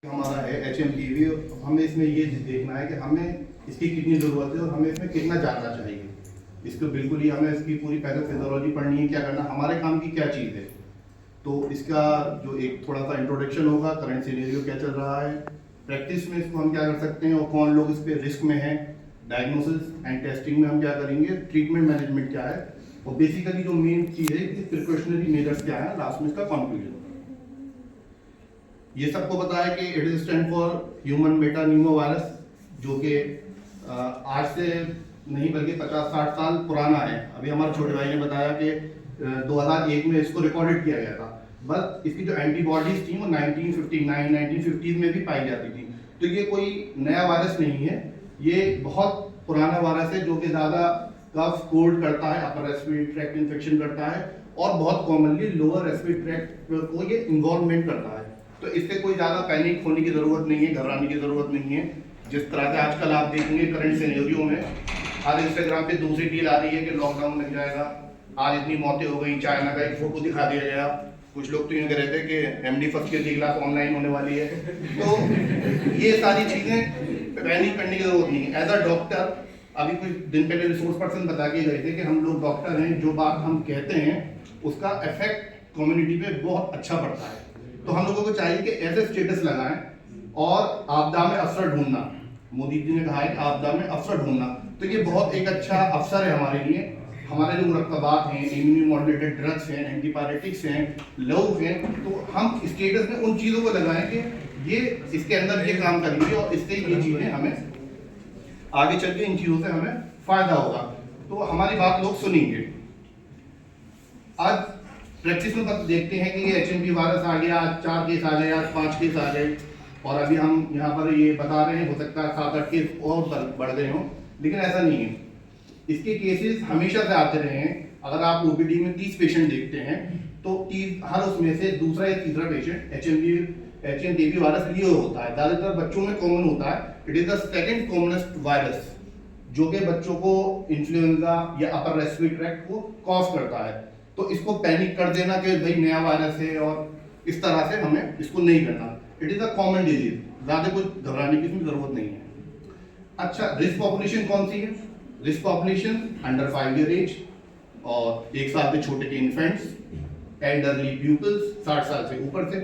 हमारा है HMPV। हमें इसमें ये देखना है कि हमें इसकी कितनी ज़रूरत है और हमें इसमें कितना जानना चाहिए। इसको बिल्कुल ही हमें इसकी पूरी पहले फिजियोलॉजी पढ़नी है, क्या करना, हमारे काम की क्या चीज़ है। तो इसका जो एक थोड़ा सा इंट्रोडक्शन होगा, करंट सिनेरियो क्या चल रहा है, प्रैक्टिस में इसको हम क्या कर सकते हैं और कौन लोग इस पर रिस्क में हैं, डायग्नोसिस एंड टेस्टिंग में हम क्या करेंगे, ट्रीटमेंट मैनेजमेंट क्या है, और बेसिकली जो मेन चीज़ है कि प्रिकॉशनरी मेजर्स क्या है, लास्ट में इसका कंक्लूजन। ये सबको पता है कि it is stand for human metapneumovirus, जो कि आज से नहीं बल्कि 50-60 साल पुराना है। अभी हमारे छोटे भाई ने बताया कि 2001 में इसको रिकॉर्डेड किया गया था, बस इसकी जो एंटीबॉडीज थी वो 1959 1950 में भी पाई जाती थी। तो ये कोई नया वायरस नहीं है, ये बहुत पुराना वायरस है जो कि ज़्यादा कफ कोल्ड करता है, अपर रेस्पिरेटरी ट्रैक्ट इन्फेक्शन करता है और बहुत कॉमनली लोअर रेस्पिरेटरी ट्रैक्ट को ये इन्वॉल्वमेंट करता है। तो इससे कोई ज़्यादा पैनिक होने की ज़रूरत नहीं है, घबराने की ज़रूरत नहीं है। जिस तरह से आजकल आप देखेंगे करंट सिनेरियो में हर इंस्टाग्राम पे दूसरी डील आ रही है कि लॉकडाउन लग जाएगा, आज इतनी मौतें हो गई, चाइना का एक फोटो दिखा दिया गया, कुछ लोग तो यूँ कह रहे थे कि MD फर्स्ट ईयर की क्लास ऑनलाइन होने वाली है। तो ये सारी चीज़ें पैनिक करने की ज़रूरत नहीं है। एज अ डॉक्टर अभी कुछ दिन पहले रिसोर्स पर्सन बता के गए थे कि हम लोग डॉक्टर हैं, जो बात हम कहते हैं उसका इफेक्ट कम्युनिटी पे बहुत अच्छा पड़ता है। तो हम लोगों को चाहिए कि ऐसे स्टेटस लगाएं और आपदा में अवसर ढूंढना, मोदी जी ने कहा है कि आपदा में अवसर ढूंढना, तो ये बहुत एक अच्छा अवसर है हमारे लिए। हमारे जो मुरक्कबात हैं, इम्यूनो मॉड्यूलेटेड ड्रग्स हैं, एंटीबायोटिक्स हैं, लव हैं, तो हम स्टेटस में उन चीज़ों को लगाएं कि ये इसके अंदर ये काम करेंगे और इससे ये चीज़ें हमें आगे चल के इन चीज़ों से हमें फायदा होगा, तो हमारी बात लोग सुनेंगे। आज प्रैक्टिस में बस देखते हैं कि ये HMP वायरस आ गया, आज 4 केस आ गए, आज 5 केस आ गए, और अभी हम यहाँ पर ये बता रहे हैं हो सकता है 7-8 केस और बढ़ गए हों, लेकिन ऐसा नहीं है। इसके केसेस हमेशा से आते रहे हैं। अगर आप OPD में 30 पेशेंट देखते हैं तो 30 हर उसमें से दूसरा या तीसरा पेशेंट HMPV वायरस लिए होता है। ज़्यादातर बच्चों में कॉमन होता है। It is the second commonest virus जो कि बच्चों को इन्फ्लुएंजा या अपर रेस्पिरेटरी ट्रैक्ट को कॉज करता है। तो इसको पैनिक कर देना कि भाई नया वायरस है और इस तरह से हमें इसको नहीं करना। It is a common disease, ज़्यादा कुछ घबराने की इसमें ज़रूरत नहीं है। अच्छा, रिस्क पॉपुलेशन कौन सी है? Risk population under 5 year age और 1 साल से छोटे के इन्फेंट्स, एल्डरली पीपल्स 60 साल से ऊपर से।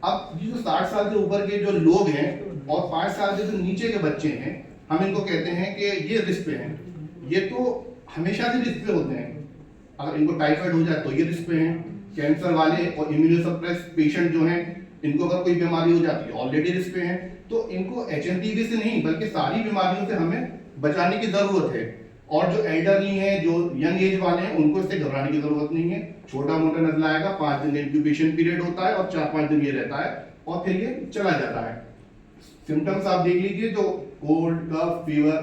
अब ये जो 60 साल से ऊपर के जो लोग हैं और 5 साल से जो नीचे के बच्चे हैं, हम इनको कहते हैं कि ये रिस्क पे हैं। ये तो हमेशा से रिस्क पे होते हैं। अगर इनको टाइफाइड हो जाए तो ये रिस्क पे हैं। कैंसर वाले और इम्यूनोसप्रेस पेशेंट जो हैं, इनको अगर कोई बीमारी हो जाती है ऑलरेडी रिस्क पे हैं। तो इनको HMPV से नहीं बल्कि सारी बीमारियों से हमें बचाने की ज़रूरत है। और जो एल्डरली हैं, जो यंग एज वाले हैं, उनको इससे घबराने की ज़रूरत नहीं है। छोटा मोटा नज़ला आएगा, 5 दिन इंक्यूबेशन पीरियड होता है और 4-5 दिन ये रहता है और फिर ये चला जाता है। सिम्टम्स आप देख लीजिए, तो कोल्ड, कफ, फीवर,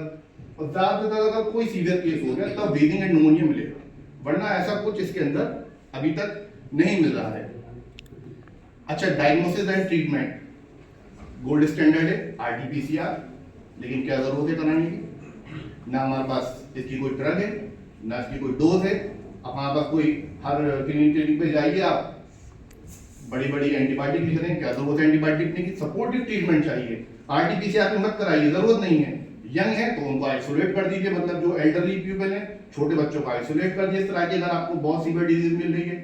और ज़्यादातर अगर कोई सीवियर केस हो गया तब ब्रीदिंग एंड निमोनिया मिलेगा, वरना ऐसा कुछ इसके अंदर अभी तक नहीं मिल रहा है। अच्छा, diagnosis and treatment gold standard है RT-PCR, लेकिन क्या जरूरत है कराने की? ना हमारे पास इसकी कोई ड्रग है, ना इसकी कोई डोज है। अब हमारे पास कोई हर क्लिनिक पे जाइए आप, बड़ी बड़ी एंटीबायोटिक लिख रहे हैं, क्या जरूरत है एंटीबायोटिक लिखने की? सपोर्टिव ट्रीटमेंट चाहिए। RT-PCR में मत कराइए, जरूरत नहीं है। यंग है तो उनको आइसोलेट कर दीजिए, मतलब जो एल्डरली पीपल है, छोटे बच्चों को आइसोलेट कर दीजिए इस तरह की, अगर आपको बहुत सीवियर डिजीज मिल रही है।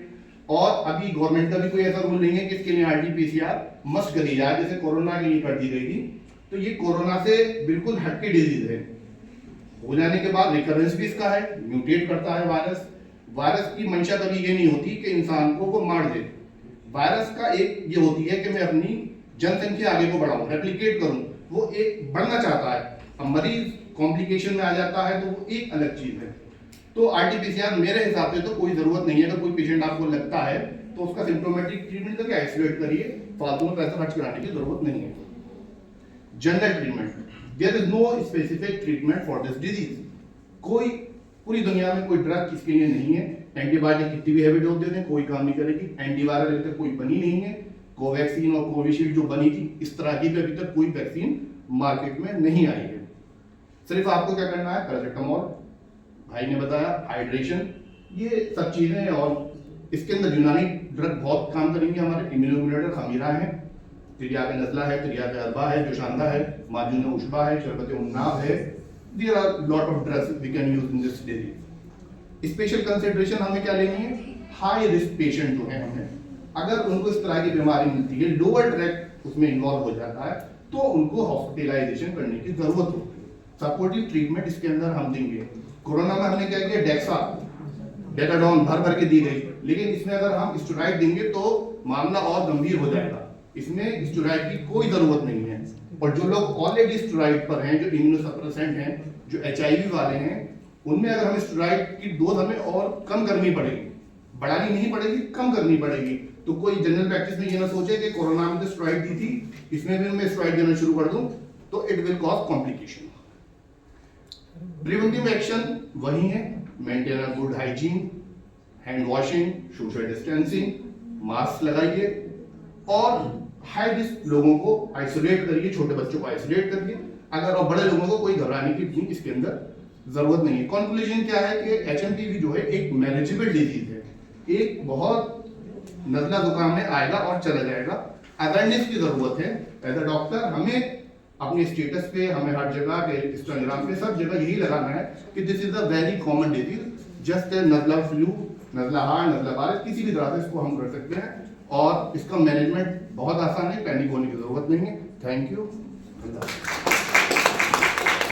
और अभी गवर्नमेंट का भी कोई ऐसा रूल नहीं है कि इसके लिए RT-PCR मस्ट करी जाए, जैसे कोरोना के लिए कर दी गई थी। तो ये कोरोना से बिल्कुल हटके डिजीज है। हो जाने के बाद रिकरेंस भी इसका है, म्यूटेट करता है वायरस। वायरस की मंशा कभी ये नहीं होती कि इंसान को वो मार दे। वायरस का एक ये होती है कि मैं अपनी जनसंख्या आगे को बढ़ाऊं, रेप्लिकेट करूं, वो एक बढ़ना चाहता है। अब मरीज कॉम्प्लिकेशन में आ जाता है तो वो एक अलग चीज है। तो RT-PCR मेरे हिसाब से तो कोई जरूरत नहीं है। अगर कोई पेशेंट आपको लगता है तो उसका सिम्टोमेटिक ट्रीटमेंट करके आइसोलेट करिए, फालतू में पैसा खर्च कराने की जरूरत नहीं है। General treatment, there is no specific treatment for this disease. कोई पूरी दुनिया में कोई ड्रग इसके लिए नहीं है। एंटीबायोटिक कितनी भी हैवी डोज दे दें कोई काम नहीं करेगी। एंटीवायरल अभी तक कोई बनी नहीं है। कोवैक्सीन और कोविशील्ड जो बनी थी, इस तरह की अभी तक कोई वैक्सीन मार्केट में नहीं आई है। सिर्फ आपको क्या करना है, पैरासिटामोल, भाई ने बताया, हाइड्रेशन, ये सब चीजें। और इसके अंदर यूनानी ड्रग बहुत काम करेंगे, हमारे इम्यूनोमोड्यूलेटर खमीरा है, तिरियाक नज़ला है, तिरियाक अरबा है, जोशांदा है, माजून उशबा है, शरबत उन्नाब है। There are lot of drugs we can use in this disease. Special consideration हमें क्या लेनी है, हाई रिस्क पेशेंट जो है हमें, अगर उनको इस तरह की बीमारी मिलती है, लोअर ट्रैक उसमें इन्वॉल्व हो जाता है, तो उनको हॉस्पिटलाइजेशन करने की जरूरत होती है। सपोर्टिव ट्रीटमेंट इसके अंदर हम देंगे। कोरोना में हमने क्या किया, डेक्सा डेटाडॉन भर भर के दी गई, लेकिन इसमें अगर हम स्टेरॉइड देंगे तो मामला और गंभीर हो जाएगा। इसमें स्टेरॉइड की कोई जरूरत नहीं है। और जो लोग ऑलरेडी स्टेरॉइड पर हैं, जो इम्यूनोसप्रेसेंट हैं, जो HIV वाले हैं, उनमें अगर हम स्टेरॉइड की डोज हमें और कम करनी पड़ेगी, बढ़ानी नहीं पड़ेगी, कम करनी पड़ेगी। तो कोई जनरल प्रैक्टिस में ये ना सोचे कि कोरोना में तो स्टेरॉइड दी थी, इसमें भी मैं स्टेरॉइड देना शुरू कर दूं, तो it will cause complication. Preventive action वही है, maintain a good hygiene, hand washing, social distancing, mask लगाइए और हाई रिस्क लोगों को आइसोलेट करिए, छोटे बच्चों को आइसोलेट करिए। अगर और बड़े लोगों को कोई घबराने की भी इसके अंदर जरूरत नहीं है। कंक्लूजन क्या है कि HMPV जो है एक मैनेजेबल डिजीज है, एक बहुत नजला जुकाम में आएगा और चला जाएगा। अवेयरनेस की जरूरत है। एज अ डॉक्टर हमें अपने स्टेटस पे, हमें हर जगह, इंस्टाग्राम पे, सब जगह यही लगाना है कि this is a very common disease, just नजला फ्लू, नजला हार्ट, नजला वायरस, किसी भी तरह से इसको हम कर सकते हैं और इसका मैनेजमेंट बहुत आसान है, पैनिक होने की जरूरत नहीं है। Thank you.